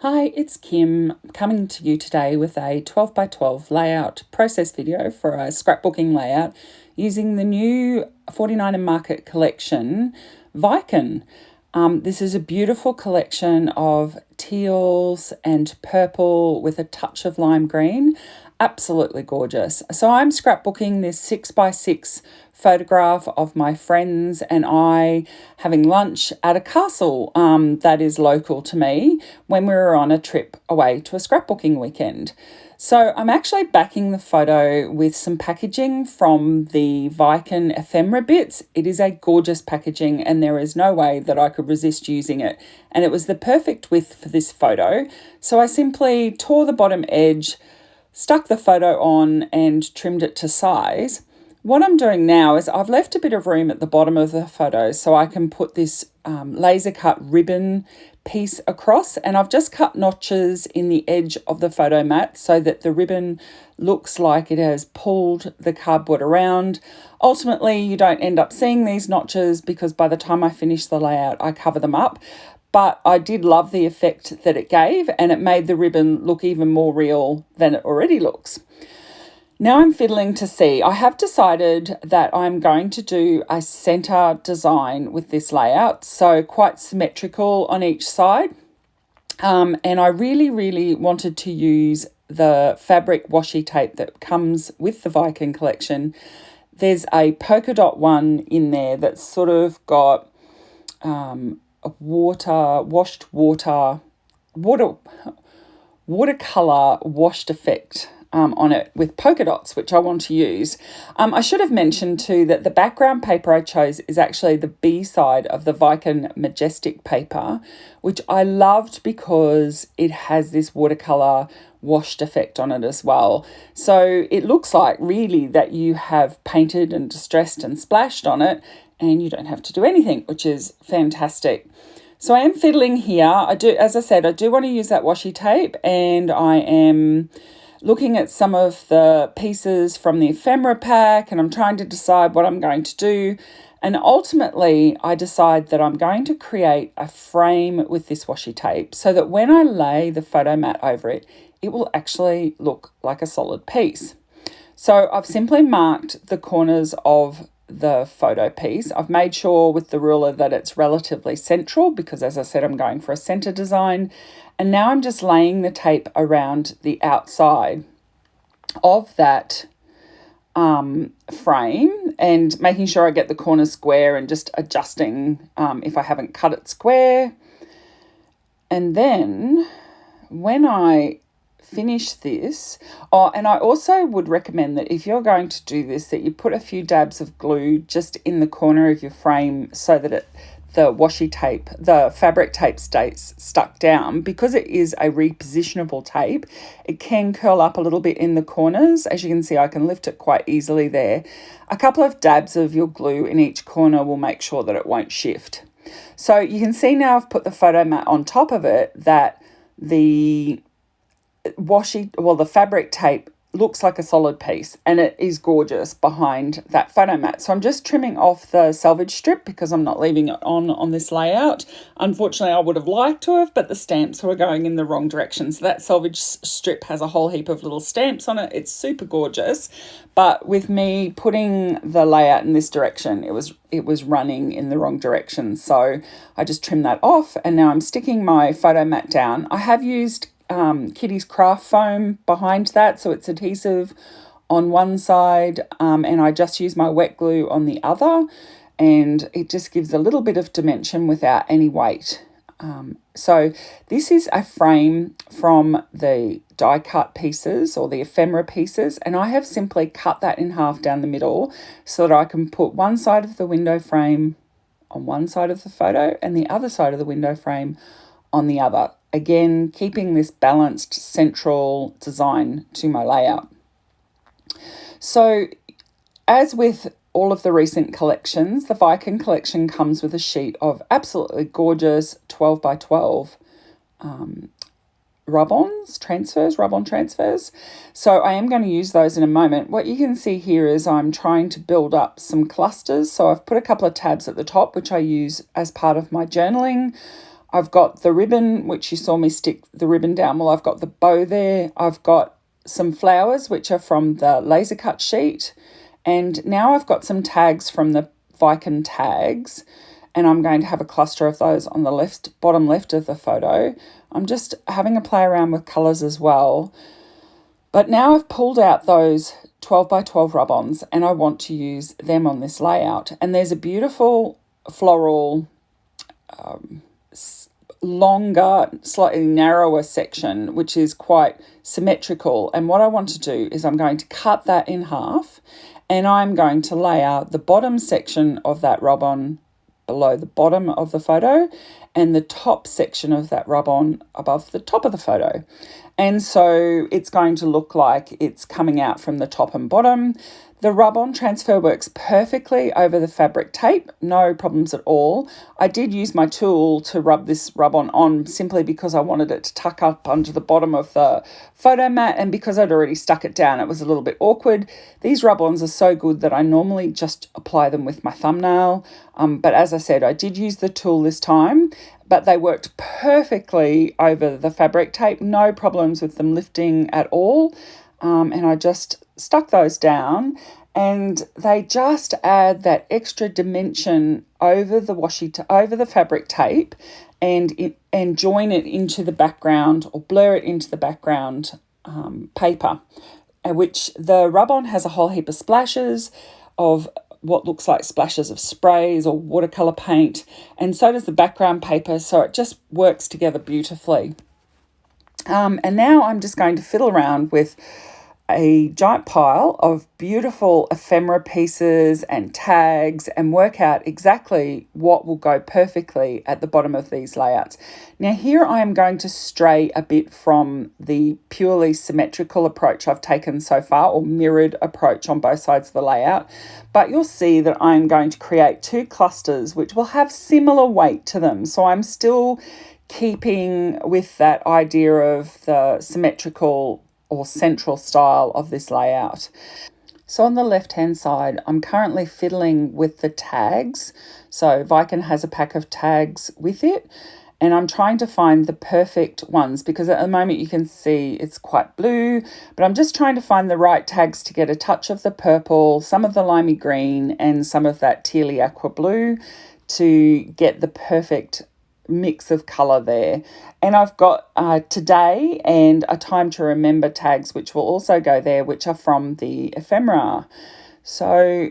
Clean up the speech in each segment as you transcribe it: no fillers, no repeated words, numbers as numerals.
Hi, it's Kim coming to you today with a 12 by 12 layout process video for a scrapbooking layout using the new 49 and Market collection, Viken. This is a beautiful collection of teals and purple with a touch of lime green. Absolutely gorgeous. So I'm scrapbooking this 6 by 6 photograph of my friends and I having lunch at a castle that is local to me when we were on a trip away to a scrapbooking weekend. So I'm actually backing the photo with some packaging from the Viken ephemera bits. It is a gorgeous packaging and there is no way that I could resist using it. And it was the perfect width for this photo. So I simply tore the bottom edge, stuck the photo on and trimmed it to size. What I'm doing now is I've left a bit of room at the bottom of the photo so I can put this laser cut ribbon piece across, and I've just cut notches in the edge of the photo mat so that the ribbon looks like it has pulled the cardboard around. Ultimately, you don't end up seeing these notches because by the time I finish the layout, I cover them up. But I did love the effect that it gave, and it made the ribbon look even more real than it already looks. Now I'm fiddling to see. I have decided that I'm going to do a centre design with this layout, so quite symmetrical on each side. And I really wanted to use the fabric washi tape that comes with the Viken collection. There's a polka dot one in there that's sort of got a watercolor washed effect on it with polka dots, which I want to use. I should have mentioned too that the background paper I chose is actually the B side of the Viken Majestic paper, which I loved because it has this watercolor washed effect on it as well. So it looks like really that you have painted and distressed and splashed on it and you don't have to do anything, which is fantastic. So I am fiddling here. As I said, I do want to use that washi tape, and I am looking at some of the pieces from the ephemera pack, and I'm trying to decide what I'm going to do. And ultimately, I decide that I'm going to create a frame with this washi tape so that when I lay the photo mat over it, it will actually look like a solid piece. So I've simply marked the corners of the photo piece. I've made sure with the ruler that it's relatively central because, as I said, I'm going for a center design. And now I'm just laying the tape around the outside of that frame and making sure I get the corner square and just adjusting if I haven't cut it square. And then when I finish this, and I also would recommend that if you're going to do this, that you put a few dabs of glue just in the corner of your frame so that the washi tape, the fabric tape stays stuck down. Because it is a repositionable tape, it can curl up a little bit in the corners. As you can see, I can lift it quite easily there. A couple of dabs of your glue in each corner will make sure that it won't shift. So you can see now I've put the photo mat on top of it that the fabric tape looks like a solid piece, and it is gorgeous behind that photo mat. So I'm just trimming off the selvage strip because I'm not leaving it on this layout. Unfortunately, I would have liked to have, but the stamps were going in the wrong direction. So that selvage strip has a whole heap of little stamps on it. It's super gorgeous. But with me putting the layout in this direction, it was running in the wrong direction. So I just trimmed that off, and now I'm sticking my photo mat down. I have used Kitty's craft foam behind that, so it's adhesive on one side, and I just use my wet glue on the other, and it just gives a little bit of dimension without any weight. So this is a frame from the die cut pieces or the ephemera pieces, and I have simply cut that in half down the middle so that I can put one side of the window frame on one side of the photo and the other side of the window frame on the other. Again, keeping this balanced central design to my layout. So as with all of the recent collections, the Viken collection comes with a sheet of absolutely gorgeous 12 by 12 rubon transfers. So I am going to use those in a moment. What you can see here is I'm trying to build up some clusters. So I've put a couple of tabs at the top, which I use as part of my journaling. I've got the ribbon, which you saw me stick the ribbon down. Well, I've got the bow there. I've got some flowers, which are from the laser cut sheet. And now I've got some tags from the Viken tags, and I'm going to have a cluster of those on the bottom left of the photo. I'm just having a play around with colours as well. But now I've pulled out those 12 by 12 rub-ons and I want to use them on this layout. And there's a beautiful floral, longer, slightly narrower section, which is quite symmetrical. And what I want to do is I'm going to cut that in half, and I'm going to lay out the bottom section of that rub-on below the bottom of the photo and the top section of that rub-on above the top of the photo. And so it's going to look like it's coming out from the top and bottom. The rub-on transfer works perfectly over the fabric tape, no problems at all. I did use my tool to rub this rub-on on simply because I wanted it to tuck up under the bottom of the photo mat, and because I'd already stuck it down, it was a little bit awkward. These rub-ons are so good that I normally just apply them with my thumbnail, but as I said, I did use the tool this time, but they worked perfectly over the fabric tape, no problems with them lifting at all. And I just stuck those down, and they just add that extra dimension over the over the fabric tape, and join it into the background, or blur it into the background paper, which the rub-on has a whole heap of splashes of what looks like splashes of sprays or watercolour paint, and so does the background paper, so it just works together beautifully. And now I'm just going to fiddle around with a giant pile of beautiful ephemera pieces and tags and work out exactly what will go perfectly at the bottom of these layouts. Now here I am going to stray a bit from the purely symmetrical approach I've taken so far, or mirrored approach on both sides of the layout, but you'll see that I'm going to create two clusters which will have similar weight to them. So I'm still keeping with that idea of the symmetrical or central style of this layout. So on the left-hand side, I'm currently fiddling with the tags. So Viken has a pack of tags with it, and I'm trying to find the perfect ones, because at the moment you can see it's quite blue, but I'm just trying to find the right tags to get a touch of the purple, some of the limey green, and some of that tealy aqua blue to get the perfect mix of colour there. And I've got today and a time to remember tags which will also go there, which are from the ephemera. So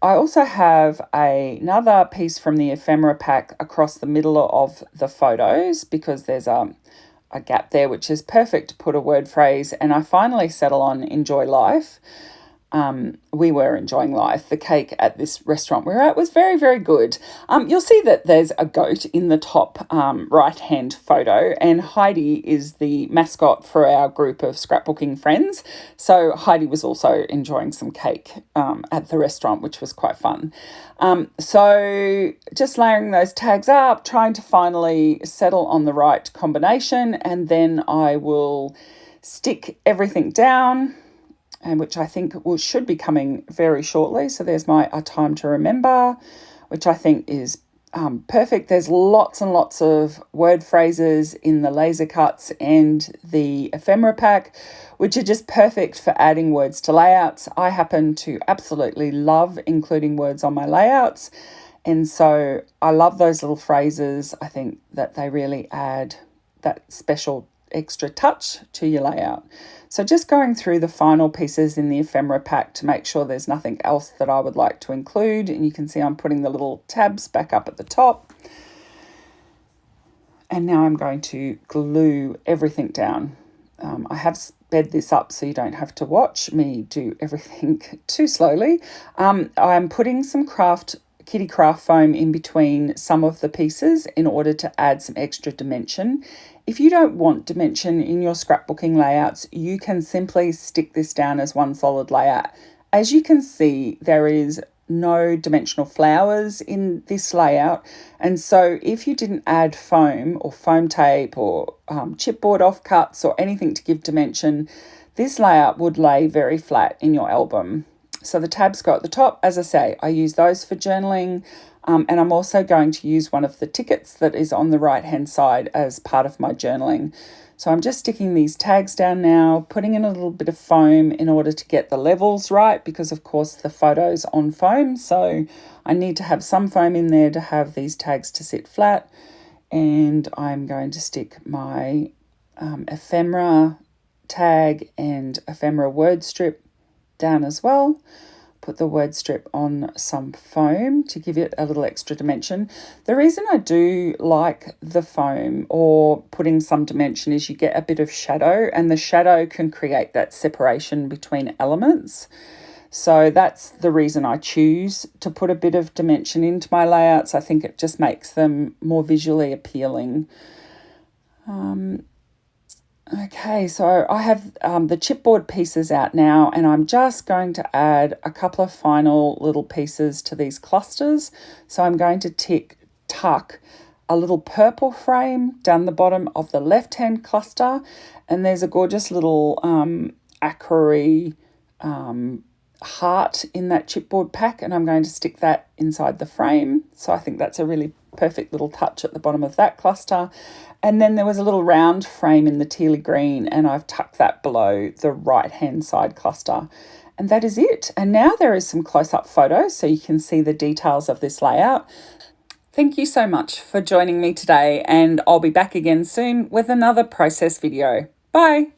I also have another piece from the ephemera pack across the middle of the photos, because there's a gap there which is perfect to put a word phrase, and I finally settle on enjoy life. We were enjoying life. The cake at this restaurant we were at was very, very good. You'll see that there's a goat in the top right-hand photo, and Heidi is the mascot for our group of scrapbooking friends. So Heidi was also enjoying some cake at the restaurant, which was quite fun. So just layering those tags up, trying to finally settle on the right combination, and then I will stick everything down, and which I think should be coming very shortly. So there's my A Time to Remember, which I think is perfect. There's lots and lots of word phrases in the laser cuts and the ephemera pack, which are just perfect for adding words to layouts. I happen to absolutely love including words on my layouts, and so I love those little phrases. I think that they really add that special extra touch to your layout. So just going through the final pieces in the ephemera pack to make sure there's nothing else that I would like to include. And you can see I'm putting the little tabs back up at the top. And now I'm going to glue everything down. I have sped this up so you don't have to watch me do everything too slowly. I'm putting some kitty craft foam in between some of the pieces in order to add some extra dimension. If you don't want dimension in your scrapbooking layouts, you can simply stick this down as one solid layout. As you can see, there is no dimensional flowers in this layout, and so if you didn't add foam or foam tape or chipboard offcuts or anything to give dimension, this layout would lay very flat in your album. So the tabs go at the top. As I say, I use those for journaling. And I'm also going to use one of the tickets that is on the right-hand side as part of my journaling. So I'm just sticking these tags down now, putting in a little bit of foam in order to get the levels right, because of course the photo's on foam. So I need to have some foam in there to have these tags to sit flat. And I'm going to stick my ephemera tag and ephemera word strip down as well. Put the word strip on some foam to give it a little extra dimension. The reason I do like the foam or putting some dimension is you get a bit of shadow, and the shadow can create that separation between elements. So that's the reason I choose to put a bit of dimension into my layouts. I think it just makes them more visually appealing. Okay, so I have the chipboard pieces out now, and I'm just going to add a couple of final little pieces to these clusters. So I'm going to tuck a little purple frame down the bottom of the left-hand cluster, and there's a gorgeous little acrory heart in that chipboard pack, and I'm going to stick that inside the frame. So I think that's a really perfect little touch at the bottom of that cluster. And then there was a little round frame in the tealy green, and I've tucked that below the right-hand side cluster. And that is it. And now there is some close-up photos so you can see the details of this layout. Thank you so much for joining me today, and I'll be back again soon with another process video. Bye.